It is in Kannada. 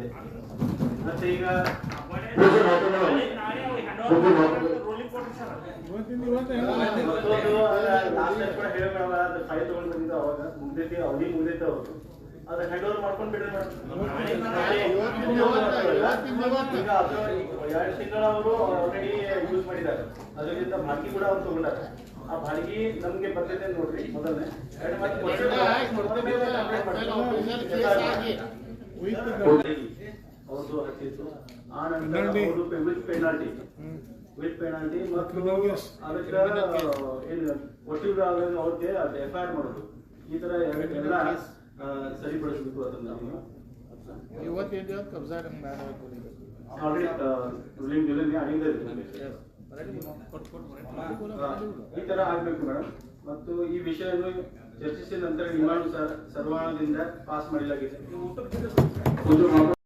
ಇದೆ. ಮತ್ತೆ ಈಗ ಫೈಲ್ ತಗೊಂಡು ಬಂದಿದ್ದು ಅವಾಗ ಮುಗ್ದೈತಿ, ಅವಧಿ ಮುಗ್ದೈತೆ ಅವ್ರು ಅದ್ರ ಹ್ಯಾಂಡ್ ಓವರ್ ಮಾಡ್ಕೊಂಡು ಬಿಡ್ರಿ ಮೇಡಮ್. ಈಗ ಅದು 2 ತಿಂಗಳು ಅವರು ಆಲ್ರೆಡಿ ಯೂಸ್ ಮಾಡಿದ್ದಾರೆ, ಅದರಿಂದ ಬಾಕಿ ಕೂಡ ಅವ್ರು ತಗೊಂಡಾರೆ. ಆ ಬಾಡಿಗೆ ನಮ್ಗೆ ಬರ್ತೈತೆ ನೋಡ್ರಿ ಮೊದಲನೇ ಅವ್ರದ್ದು ಹತ್ತಿತ್ತು. ಆ ನಂತರ ಅವರು ವಿತ್ ಪೆನಾಲ್ಟಿ ಮತ್ತು ಅದಕ್ಕೆ ಏನು ವಕೀಲರು ಅವ್ರಿಗೆ FIR ಮಾಡೋದು, ಈ ತರ ಎಲ್ಲ ಸರಿಪಡಿಸಬೇಕು. ಅದನ್ನ ಆಲ್ರೆಡಿ ರೂಲಿಂಗ್ ಈ ತರ ಆಗ್ಬೇಕು ಮೇಡಮ್. ಮತ್ತು ಈ ವಿಷಯವನ್ನು ಚರ್ಚಿಸಿದ ನಂತರ ನಿಯಮಾನುಸಾರ ಸರ್ವಾನುಮತದಿಂದ ಪಾಸ್ ಮಾಡಲಾಗಿದೆ.